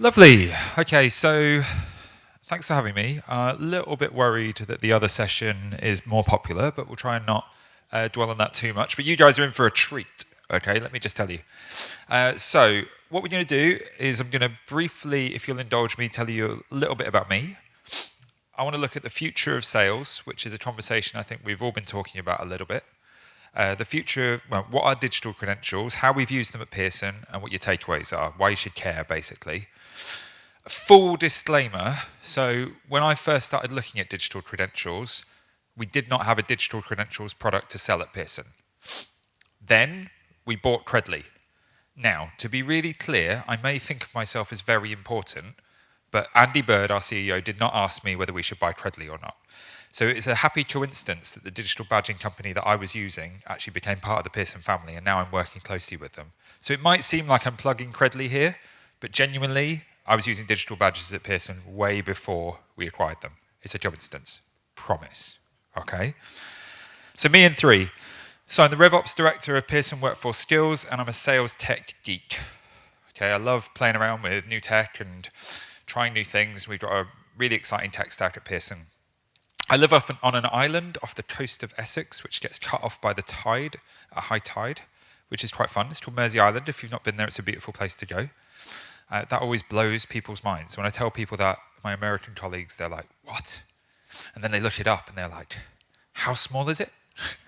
Lovely. Okay, so thanks for having me. A little bit worried that the other session is more popular, but we'll try and not dwell on that too much. But you guys are in for a treat, okay? Let me just tell you. So what we're going to do is I'm going to briefly, if you'll indulge me, tell you a little bit about me. I want to look at the future of sales, which is a conversation I think we've all been talking about a little bit. The future, well, what are digital credentials, how we've used them at Pearson, and what your takeaways are, why you should care, basically. Full disclaimer, so when I first started looking at digital credentials, we did not have a digital credentials product to sell at Pearson. Then we bought Credly. Now, to be really clear, I may think of myself as very important, but Andy Bird, our CEO, did not ask me whether we should buy Credly or not. So it's a happy coincidence that the digital badging company that I was using actually became part of the Pearson family, and now I'm working closely with them. So it might seem like I'm plugging Credly here, but genuinely, I was using digital badges at Pearson way before we acquired them. It's a coincidence. Promise. Okay? So me and three. So I'm the RevOps Director of Pearson Workforce Skills, and I'm a sales tech geek. Okay, I love playing around with new tech and trying new things. We've got a really exciting tech stack at Pearson. I live on an island off the coast of Essex, which gets cut off by the tide, at high tide, which is quite fun. It's called Mersey Island. If you've not been there, it's a beautiful place to go. That always blows people's minds. When I tell people that, my American colleagues, they're like, what? And then they look it up and they're like, how small is it?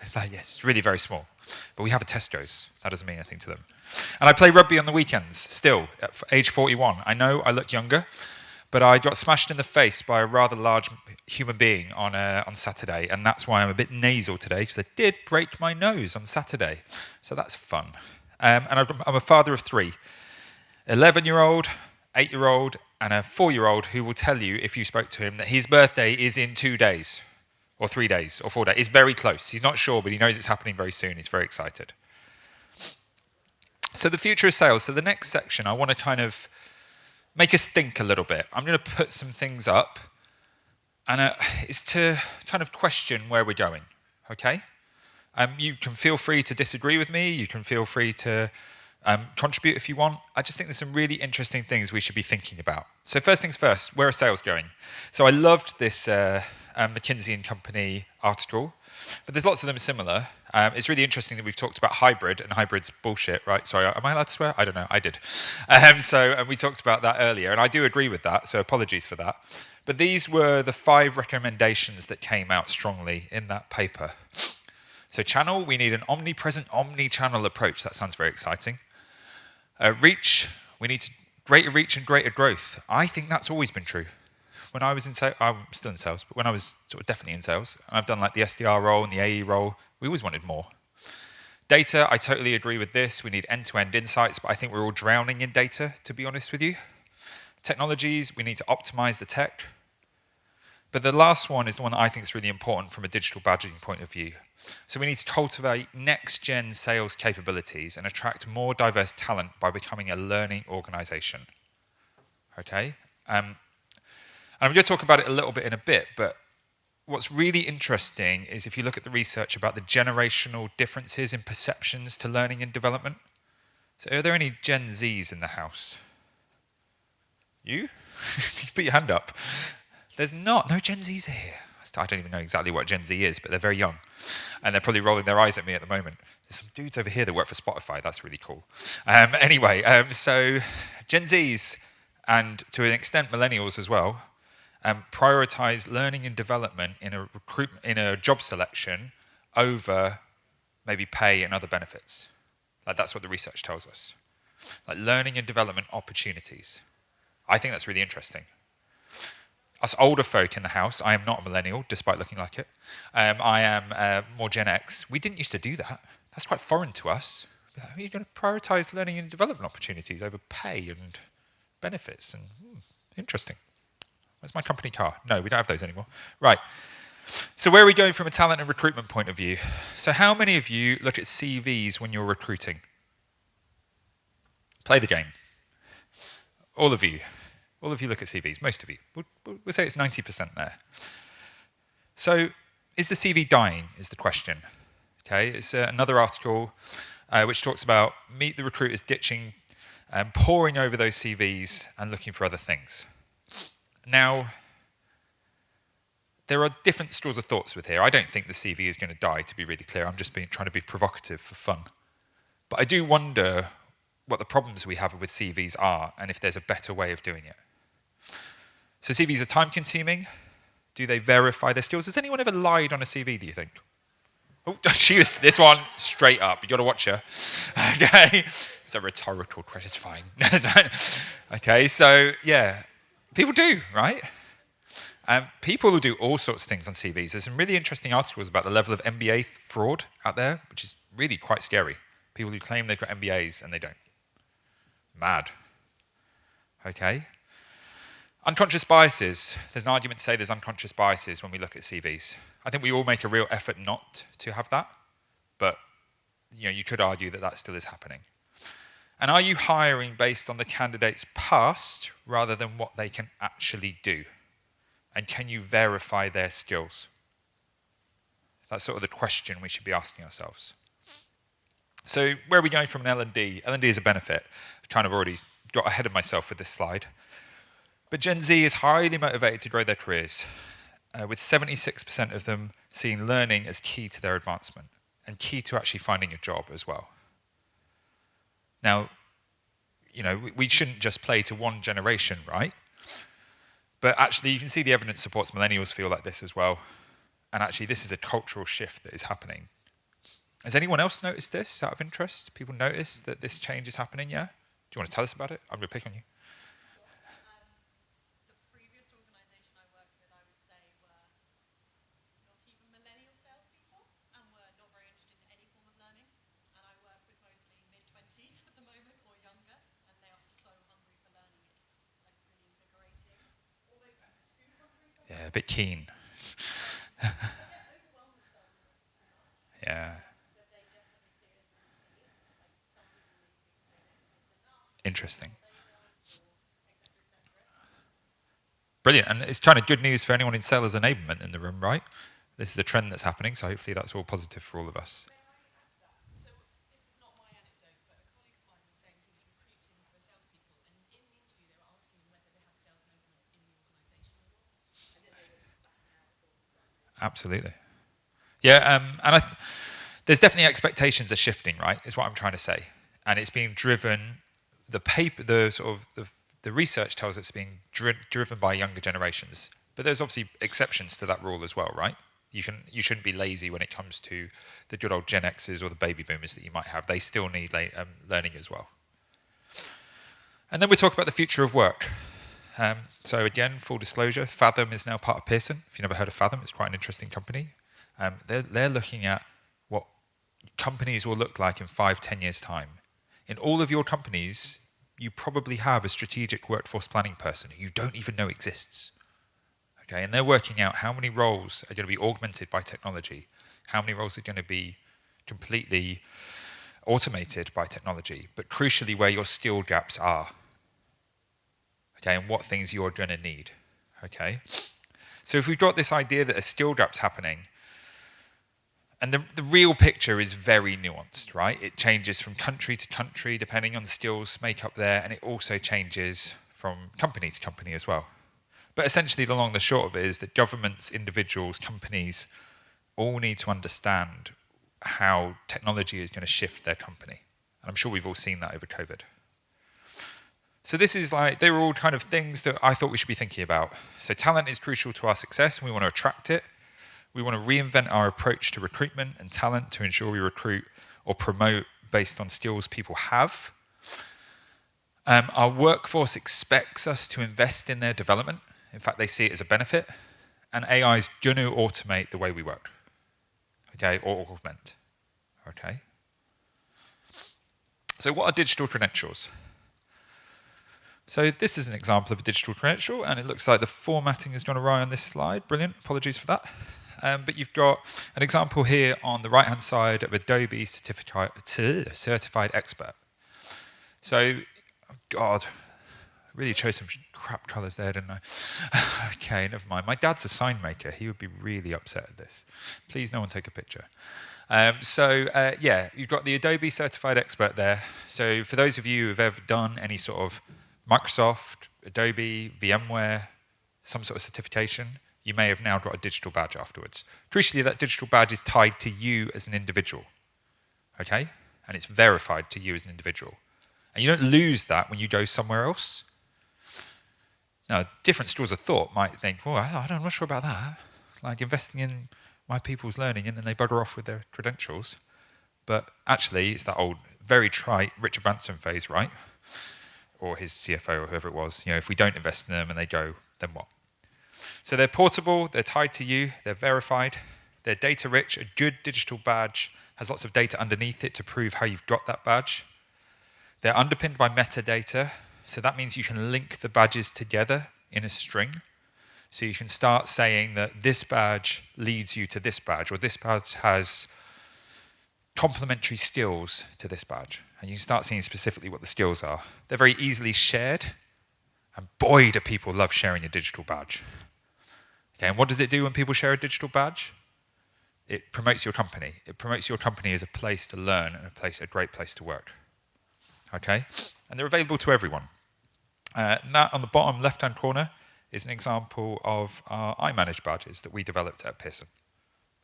It's like, yes, it's really very small. But we have a Tesco's. That doesn't mean anything to them. And I play rugby on the weekends, still, at age 41. I know I look younger, but I got smashed in the face by a rather large human being on Saturday, and that's why I'm a bit nasal today, because I did break my nose on Saturday. So that's fun. And I'm a father of three. 11-year-old, 8-year-old, and a 4-year-old who will tell you, if you spoke to him, that his birthday is in 2 days, or 3 days, or 4 days. It's very close. He's not sure, but he knows it's happening very soon. He's very excited. So the future of sales. So the next section, I want to kind of make us think a little bit. I'm going to put some things up, and it's to kind of question where we're going, okay? You can feel free to disagree with me. You can feel free to contribute if you want. I just think there's some really interesting things we should be thinking about. So first things first, where are sales going? So I loved this McKinsey & Company article, but there's lots of them similar. It's really interesting that we've talked about hybrid, and hybrid's bullshit, right? Sorry, am I allowed to swear? I don't know, I did. And we talked about that earlier, and I do agree with that, so apologies for that. But these were the 5 recommendations that came out strongly in that paper. So channel, we need an omnipresent, omni-channel approach. That sounds very exciting. Reach, we need greater reach and greater growth. I think that's always been true. When I was in sales, I'm still in sales, but when I was sort of definitely in sales, and I've done like the SDR role and the AE role, we always wanted more. Data, I totally agree with this. We need end-to-end insights, but I think we're all drowning in data, to be honest with you. Technologies, we need to optimize the tech. But the last one is the one that I think is really important from a digital badging point of view. So we need to cultivate next-gen sales capabilities and attract more diverse talent by becoming a learning organization. Okay? And I'm going to talk about it a little bit in a bit, but what's really interesting is if you look at the research about the generational differences in perceptions to learning and development. So are there any Gen Zs in the house? You? You put your hand up. There's no Gen Zs here. I don't even know exactly what Gen Z is, but they're very young. And they're probably rolling their eyes at me at the moment. There's some dudes over here that work for Spotify. That's really cool. So Gen Zs, and to an extent millennials as well, prioritize learning and development in a job selection over maybe pay and other benefits. Like that's what the research tells us. Like learning and development opportunities. I think that's really interesting. Us older folk in the house, I am not a millennial, despite looking like it. I am more Gen X. We didn't used to do that. That's quite foreign to us. Are you going to prioritize learning and development opportunities over pay and benefits? And interesting. Where's my company car? No, we don't have those anymore. Right. So where are we going from a talent and recruitment point of view? So how many of you look at CVs when you're recruiting? Play the game. All of you. All of you look at CVs, most of you. We'll say it's 90% there. So is the CV dying, is the question. Okay, it's another article which talks about meet the recruiters ditching poring over those CVs and looking for other things. Now, there are different schools of thoughts with here. I don't think the CV is going to die, to be really clear. I'm just trying to be provocative for fun. But I do wonder what the problems we have with CVs are and if there's a better way of doing it. So CVs are time-consuming. Do they verify their skills? Has anyone ever lied on a CV, do you think? Oh, she was, this one, straight up. You got to watch her. Okay. It's a rhetorical question. It's fine. Okay, so, yeah. People do, right? People will do all sorts of things on CVs. There's some really interesting articles about the level of MBA fraud out there, which is really quite scary. People who claim they've got MBAs and they don't. Mad. Okay. Unconscious biases. There's an argument to say there's unconscious biases when we look at CVs. I think we all make a real effort not to have that, but you could argue that that still is happening. And are you hiring based on the candidate's past rather than what they can actually do? And can you verify their skills? That's sort of the question we should be asking ourselves. So where are we going from an L&D? L&D is a benefit. I've kind of already got ahead of myself with this slide. But Gen Z is highly motivated to grow their careers, with 76% of them seeing learning as key to their advancement and key to actually finding a job as well. Now, we shouldn't just play to one generation, right? But actually, you can see the evidence supports millennials feel like this as well. And actually, this is a cultural shift that is happening. Has anyone else noticed this out of interest? People notice that this change is happening, yeah? Do you want to tell us about it? I'm going to pick on you. The previous organisation I worked with, I would say, were not even millennial salespeople and were not very interested in any form of learning. And I work with mostly mid-20s at the moment or younger, and they are so hungry for learning. It's like really invigorating. Almost too hungry sometimes. Yeah, a bit keen. Yeah. Interesting. Brilliant, and it's kind of good news for anyone in sales enablement in the room, right? This is a trend that's happening, so hopefully that's all positive for all of us. So this is not my anecdote, but a colleague of mine was saying he was recruiting for salespeople, and in the interview they were asking whether they have sales enablement in the organisation at all, and then they were just backing out of sales. Absolutely. Yeah, and there's definitely expectations are shifting, right? Is what I'm trying to say, and it's being driven. The research tells it's being driven by younger generations, but there's obviously exceptions to that rule as well, right? You shouldn't be lazy when it comes to the good old Gen Xers or the baby boomers that you might have. They still need learning as well. And then we talk about the future of work. So again, full disclosure, Fathom is now part of Pearson. If you've never heard of Fathom, it's quite an interesting company. They're looking at what companies will look like in 5-10 years' time. In all of your companies, you probably have a strategic workforce planning person who you don't even know exists. Okay, and they're working out how many roles are going to be augmented by technology, how many roles are going to be completely automated by technology, but crucially where your skill gaps are. Okay, and what things you're going to need. Okay, so if we've got this idea that a skill gap's happening, and the real picture is very nuanced, right? It changes from country to country depending on the skills makeup there, and it also changes from company to company as well. But essentially, the long and the short of it is that governments, individuals, companies all need to understand how technology is going to shift their company. And I'm sure we've all seen that over COVID. So this is they were all kind of things that I thought we should be thinking about. So talent is crucial to our success, and we want to attract it. We want to reinvent our approach to recruitment and talent to ensure we recruit or promote based on skills people have. Our workforce expects us to invest in their development. In fact, they see it as a benefit. And AI is going to automate the way we work, okay, or augment, okay? So what are digital credentials? So this is an example of a digital credential, and it looks like the formatting has gone awry on this slide. Brilliant, apologies for that. But you've got an example here on the right-hand side of Adobe Certified Expert. So, God, I really chose some crap colours there, didn't I? Okay, never mind. My dad's a sign maker. He would be really upset at this. Please, no one take a picture. Yeah, you've got the Adobe Certified Expert there. So for those of you who've ever done any sort of Microsoft, Adobe, VMware, some sort of certification, you may have now got a digital badge afterwards. Crucially, that digital badge is tied to you as an individual, okay? And it's verified to you as an individual. And you don't lose that when you go somewhere else. Now, different schools of thought might think, well, I'm not sure about that. Like investing in my people's learning and then they bugger off with their credentials. But actually, it's that old, very trite Richard Branson phase, right? Or his CFO or whoever it was. If we don't invest in them and they go, then what? So they're portable, they're tied to you, they're verified, they're data rich. A good digital badge has lots of data underneath it to prove how you've got that badge. They're underpinned by metadata, so that means you can link the badges together in a string. So you can start saying that this badge leads you to this badge, or this badge has complementary skills to this badge. And you can start seeing specifically what the skills are. They're very easily shared, and boy, do people love sharing a digital badge. Okay, and what does it do when people share a digital badge? It promotes your company. It promotes your company as a place to learn and a great place to work. Okay, and they're available to everyone. And that on the bottom left-hand corner is an example of our iManage badges that we developed at Pearson,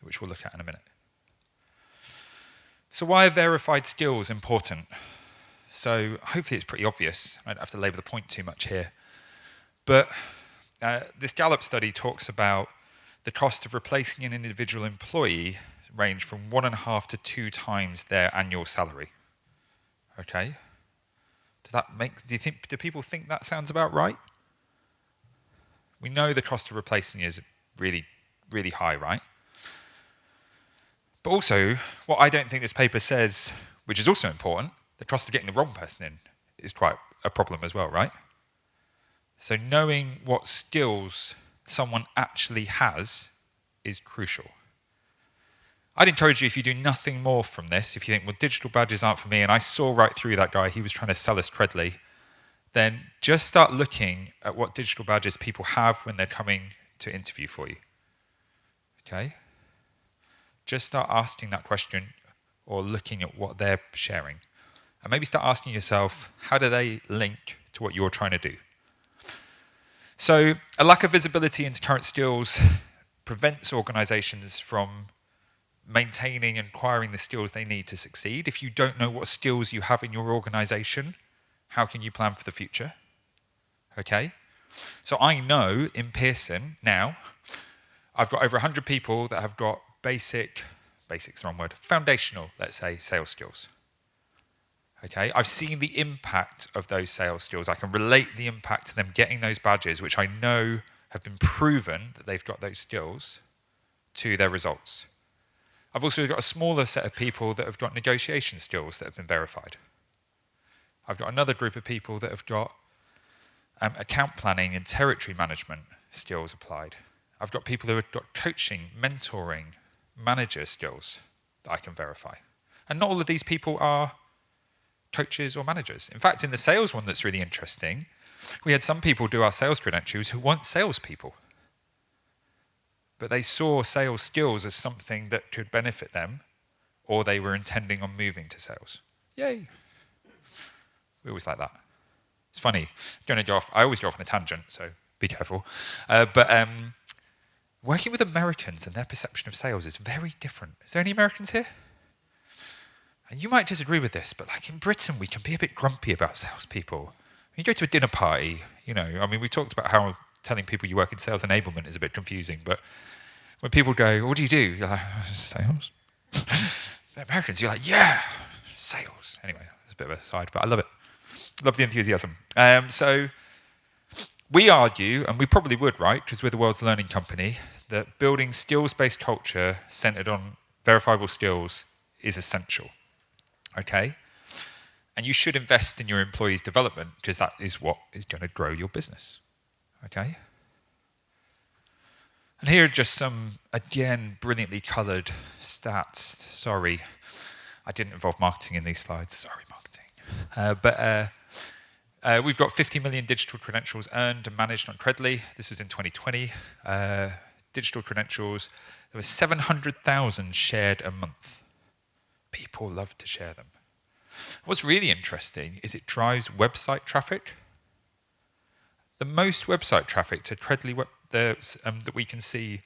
which we'll look at in a minute. So why are verified skills important? So hopefully it's pretty obvious. I don't have to labour the point too much here. But this Gallup study talks about the cost of replacing an individual employee range from 1.5 to 2 times their annual salary. Okay? Do people think that sounds about right? We know the cost of replacing is really, really high, right? But also, what I don't think this paper says, which is also important, the cost of getting the wrong person in is quite a problem as well, right? So knowing what skills someone actually has is crucial. I'd encourage you, if you do nothing more from this, if you think, well, digital badges aren't for me, and I saw right through that guy, he was trying to sell us Credly, then just start looking at what digital badges people have when they're coming to interview for you. Okay? Just start asking that question or looking at what they're sharing. And maybe start asking yourself, how do they link to what you're trying to do? So a lack of visibility into current skills prevents organizations from maintaining and acquiring the skills they need to succeed. If you don't know what skills you have in your organization, how can you plan for the future? Okay? So I know in Pearson now, I've got over 100 people that have got basic's the wrong word, foundational, let's say, sales skills. Okay? I've seen the impact of those sales skills. I can relate the impact to them getting those badges, which I know have been proven that they've got those skills, to their results. I've also got a smaller set of people that have got negotiation skills that have been verified. I've got another group of people that have got account planning and territory management skills applied. I've got people who have got coaching, mentoring, manager skills that I can verify. And not all of these people are coaches or managers. In fact, in the sales one that's really interesting, we had some people do our sales credentials who weren't salespeople. But they saw sales skills as something that could benefit them, or they were intending on moving to sales. Yay. We always like that. It's funny. I always go off on a tangent, so be careful. Working with Americans and their perception of sales is very different. Is there any Americans here? And you might disagree with this, but like in Britain, we can be a bit grumpy about salespeople. When you go to a dinner party, we talked about how telling people you work in sales enablement is a bit confusing, but when people go, what do you do? You're like, sales? Americans, you're like, yeah, sales. Anyway, that's a bit of a side, but I love it. Love the enthusiasm. So we argue, and we probably would, right, because we're the world's learning company, that building skills-based culture centered on verifiable skills is essential. Okay? And you should invest in your employees' development because that is what is going to grow your business. Okay? And here are just some, again, brilliantly coloured stats. Sorry, I didn't involve marketing in these slides. Sorry, marketing. We've got 50 million digital credentials earned and managed on Credly. This was in 2020. Digital credentials, there were 700,000 shared a month. people love to share them. What's really interesting is it drives website traffic. The most website traffic to Credly that we can see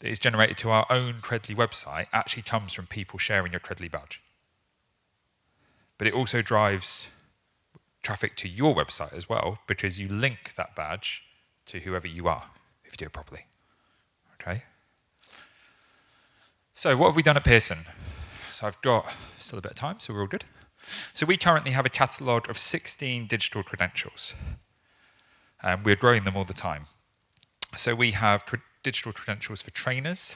that is generated to our own Credly website actually comes from people sharing your Credly badge. But it also drives traffic to your website as well, because you link that badge to whoever you are, if you do it properly. Okay? So what have we done at Pearson? So I've got still a bit of time, so we're all good. So we currently have a catalogue of 16 digital credentials. And we're growing them all the time. So we have digital credentials for trainers,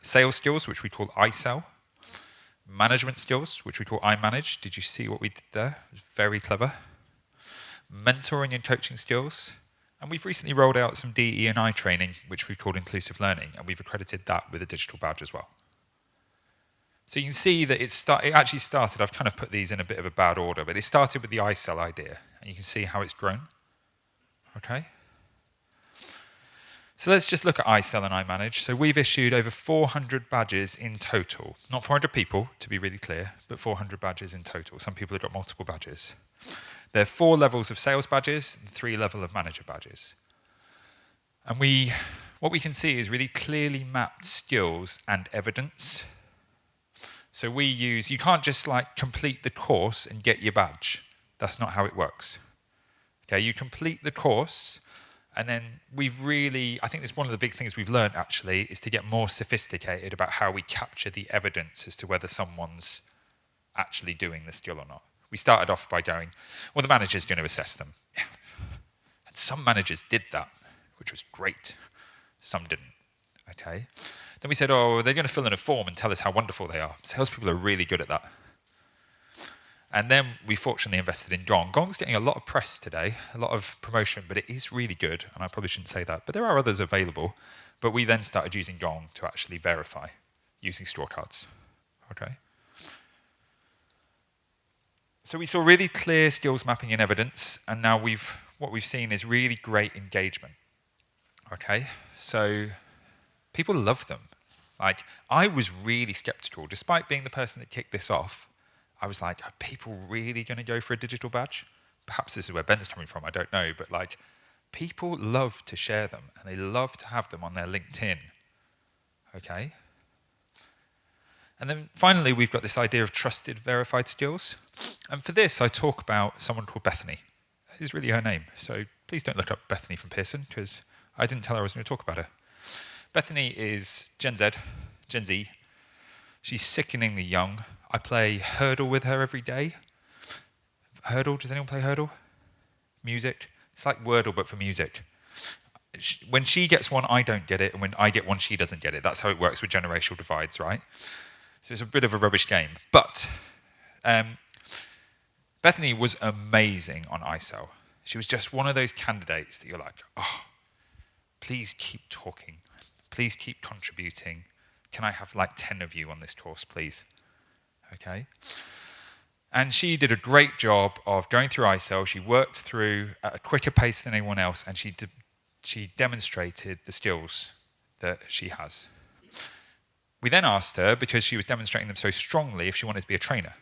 sales skills, which we call iSell, management skills, which we call iManage. Did you see what we did there? It was very clever. Mentoring and coaching skills. And we've recently rolled out some DE&I training, which we've called inclusive learning, and we've accredited that with a digital badge as well. So you can see that it actually started, I've kind of put these in a bit of a bad order, but it started with the iSell idea, and you can see how it's grown. Okay? So let's just look at iSell and iManage. So we've issued over 400 badges in total. Not 400 people, to be really clear, but 400 badges in total. Some people have got multiple badges. There are 4 levels of sales badges and 3 levels of manager badges. And what we can see is really clearly mapped skills and evidence. So you can't just complete the course and get your badge. That's not how it works. Okay, you complete the course, and then I think it's one of the big things we've learned actually, is to get more sophisticated about how we capture the evidence as to whether someone's actually doing the skill or not. We started off by going, well, the manager's going to assess them. Yeah. And some managers did that, which was great. Some didn't. Okay. Then we said, oh, they're going to fill in a form and tell us how wonderful they are. Salespeople are really good at that. And then we fortunately invested in Gong. Gong's getting a lot of press today, a lot of promotion, but it is really good, and I probably shouldn't say that, but there are others available. But we then started using Gong to actually verify using scorecards. Okay. So we saw really clear skills mapping and evidence, and now what we've seen is really great engagement. Okay, so people love them. I was really skeptical, despite being the person that kicked this off. I was like, are people really going to go for a digital badge? Perhaps this is where Ben's coming from, I don't know, but people love to share them, and they love to have them on their LinkedIn. Okay. And then finally, we've got this idea of trusted, verified skills. And for this, I talk about someone called Bethany. That is really her name. So please don't look up Bethany from Pearson, because I didn't tell her I was going to talk about her. Bethany is Gen Z. She's sickeningly young. I play Hurdle with her every day. Hurdle, does anyone play Hurdle? Music. It's like Wordle, but for music. When she gets one, I don't get it, and when I get one, she doesn't get it. That's how it works with generational divides, right? So it's a bit of a rubbish game. But Bethany was amazing on iSell. She was just one of those candidates that you're like, oh, please keep talking. Please keep contributing. Can I have 10 of you on this course, please? Okay. And she did a great job of going through iSell. She worked through at a quicker pace than anyone else, and she demonstrated the skills that she has. We then asked her, because she was demonstrating them so strongly, if she wanted to be a trainer.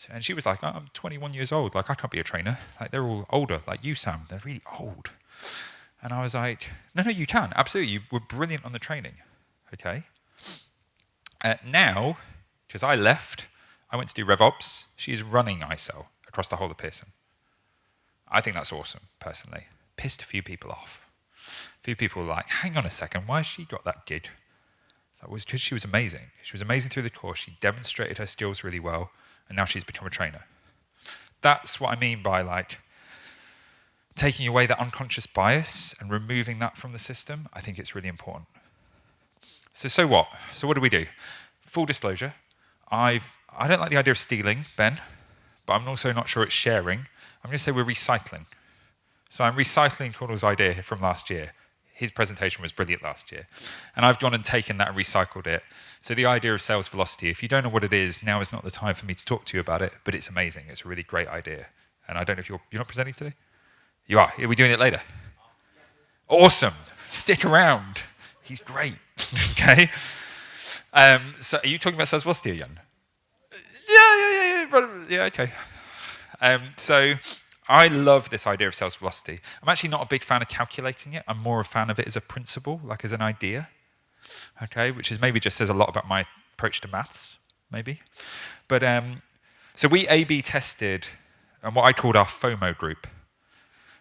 And she was like, oh, I'm 21 years old. I can't be a trainer. They're all older, like you, Sam. They're really old. And I was like, no, you can. Absolutely. You were brilliant on the training. Okay. Now, because I left, I went to do RevOps. She is running iSell across the whole of Pearson. I think that's awesome, personally. Pissed a few people off. A few people were like, hang on a second, why has she got that gig? That was because she was amazing. She was amazing through the course. She demonstrated her skills really well, and now she's become a trainer. That's what I mean by taking away that unconscious bias and removing that from the system. I think it's really important. So what? So what do we do? Full disclosure, I don't like the idea of stealing, Ben, but I'm also not sure it's sharing. I'm going to say we're recycling. So I'm recycling Cornel's idea from last year. His presentation was brilliant last year. And I've gone and taken that and recycled it. So the idea of sales velocity, if you don't know what it is, now is not the time for me to talk to you about it, but it's amazing. It's a really great idea. And I don't know if you're not presenting today? You are. Are we doing it later? Awesome. Stick around. He's great. Okay. So are you talking about sales velocity again? Yeah, okay. So I love this idea of sales velocity. I'm actually not a big fan of calculating it. I'm more a fan of it as a principle, like as an idea, okay, which is maybe just says a lot about my approach to maths, maybe. But so we A/B tested what I called our FOMO group,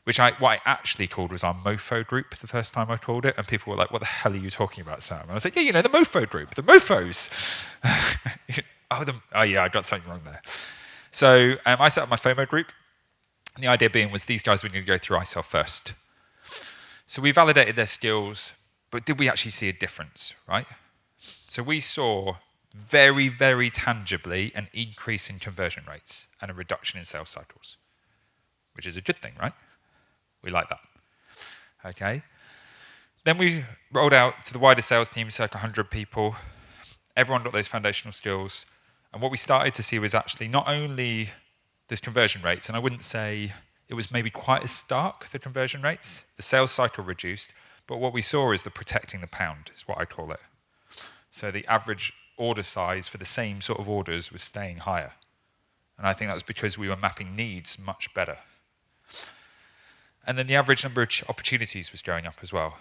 which what I actually called was our MOFO group the first time I called it, and people were like, "What the hell are you talking about, Sam?" And I was like, "Yeah, you know, the MOFO group, the MOFOs." Oh yeah, I got something wrong there. So I set up my FOMO group, and the idea being was these guys were going to go through ISEL first. So we validated their skills, but did we actually see a difference, right? So we saw very, very tangibly an increase in conversion rates and a reduction in sales cycles, which is a good thing, right? We like that. Okay. Then we rolled out to the wider sales team, circa 100 people. Everyone got those foundational skills. And what we started to see was actually not only those conversion rates, and I wouldn't say it was maybe quite as stark, the conversion rates. The sales cycle reduced, but what we saw is the protecting the pound, is what I call it. So the average order size for the same sort of orders was staying higher. And I think that was because we were mapping needs much better. And then the average number of opportunities was going up as well.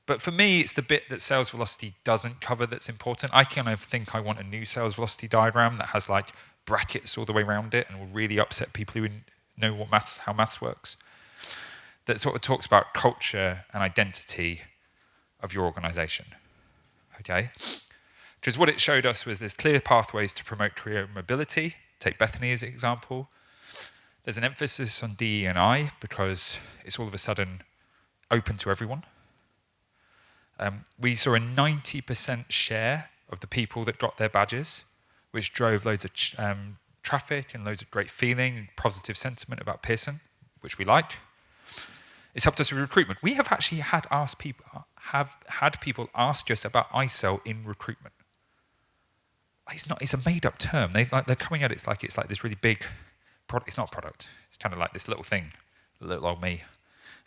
But for me, it's the bit that sales velocity doesn't cover that's important. I kind of think I want a new sales velocity diagram that has like brackets all the way around it and will really upset people who know how maths works. That sort of talks about culture and identity of your organization. Okay? Because what it showed us was there's clear pathways to promote career mobility. Take Bethany as an example. There's an emphasis on DE&I because it's all of a sudden open to everyone. We saw a 90% share of the people that got their badges, which drove loads of traffic and loads of great feeling, positive sentiment about Pearson, which we liked. It's helped us with recruitment. We have actually had people ask us about ISEL in recruitment. It's a made-up term. They're coming at it. It's like this really big product. It's not a product. It's kind of like this little thing, little old me,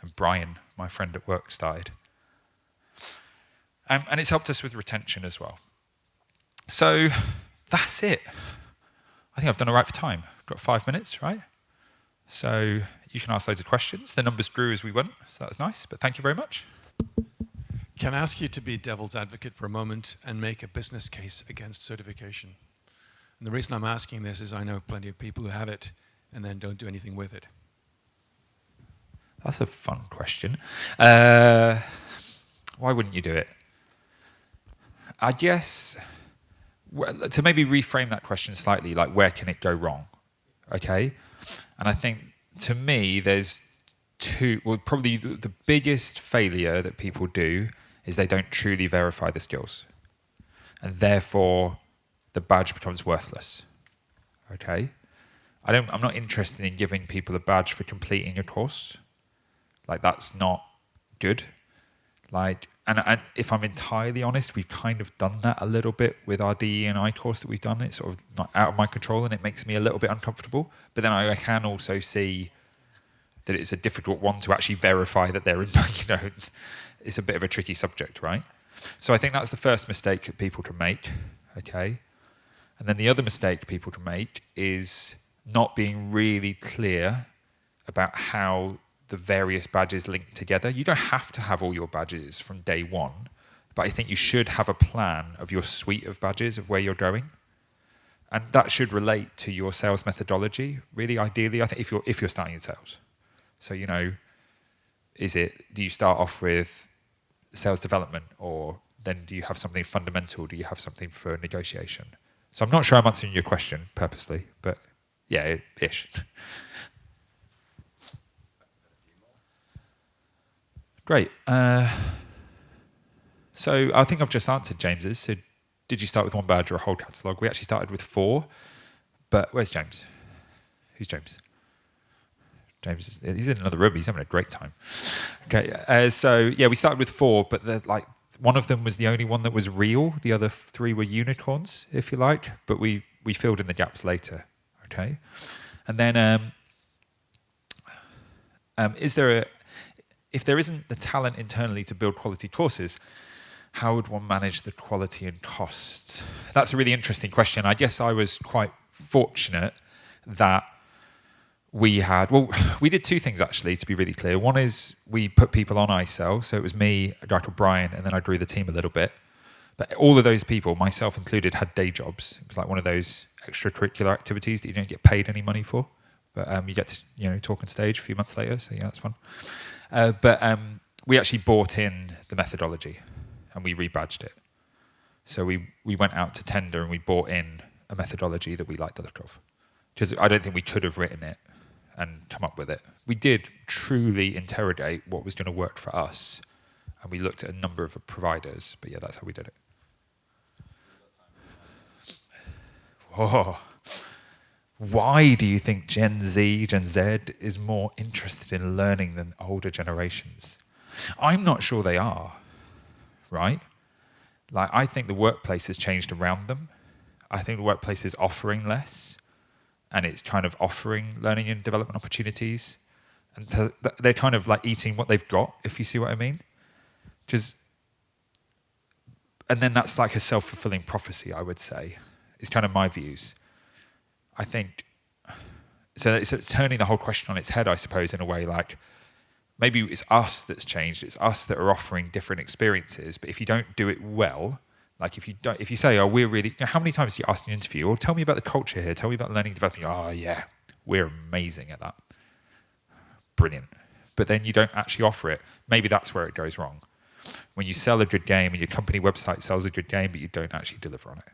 and Brian, my friend at work, started. And it's helped us with retention as well. So that's it. I think I've done all right for time. Got 5 minutes, right? So you can ask loads of questions. The numbers grew as we went, so that was nice. But thank you very much. Can I ask you to be devil's advocate for a moment and make a business case against certification? And the reason I'm asking this is I know plenty of people who have it and then don't do anything with it. That's a fun question. Why wouldn't you do it? I guess, to maybe reframe that question slightly, like where can it go wrong? Okay? And I think, to me, there's probably the biggest failure that people do is they don't truly verify the skills. And therefore, the badge becomes worthless. Okay? I'm not interested in giving people a badge for completing a course. Like, that's not good. Like, and if I'm entirely honest, we've kind of done that a little bit with our DE&I course that we've done. It's sort of not out of my control, and it makes me a little bit uncomfortable. But then I can also see that it's a difficult one to actually verify that they're, it's a bit of a tricky subject, right? So I think that's the first mistake that people can make, okay? And then the other mistake people can make is not being really clear about how the various badges link together. You don't have to have all your badges from day one, but I think you should have a plan of your suite of badges, of where you're going. And that should relate to your sales methodology, really ideally, I think, if you're starting in sales. So, do you start off with sales development, or then do you have something fundamental? Do you have something for negotiation? So I'm not sure I'm answering your question purposely, but yeah, ish. Great. So I think I've just answered James's. So did you start with one badge or a whole catalogue? We actually started with 4, but where's James? Who's James? James, he's in another room. He's having a great time. Okay, so yeah, we started with 4, but one of them was the only one that was real. The other 3 were unicorns, if you like, but we filled in the gaps later. Okay, and then if there isn't the talent internally to build quality courses, How would one manage the quality and costs? That's a really interesting question. I guess I was quite fortunate that we did two things actually, to be really clear. One is we put people on iCell, so it was me, a guy called Brian, and then I grew the team a little bit. But all of those people, myself included, had day jobs. It was like one of those extracurricular activities that you don't get paid any money for, but you get to talk on stage a few months later. So yeah, that's fun. But we actually bought in the methodology, and we rebadged it. So we went out to tender and we bought in a methodology that we liked the look of. Because I don't think we could have written it and come up with it. We did truly interrogate what was going to work for us, and we looked at a number of providers, but yeah, that's how we did it. Oh. Why do you think Gen Z is more interested in learning than older generations? I'm not sure they are, right? Like, I think the workplace has changed around them. I think the workplace is offering less, and it's kind of offering learning and development opportunities. And they're kind of like eating what they've got, if you see what I mean. And then that's like a self-fulfilling prophecy, I would say. It's kind of my views. I think, so it's turning the whole question on its head, I suppose, in a way. Like, maybe it's us that's changed. It's us that are offering different experiences. But if you don't do it well, like if you say, oh, we're really, how many times do you ask in an interview, oh, tell me about the culture here, tell me about learning and development. Oh, yeah, we're amazing at that. Brilliant. But then you don't actually offer it. Maybe that's where it goes wrong. When you sell a good game and your company website sells a good game, but you don't actually deliver on it.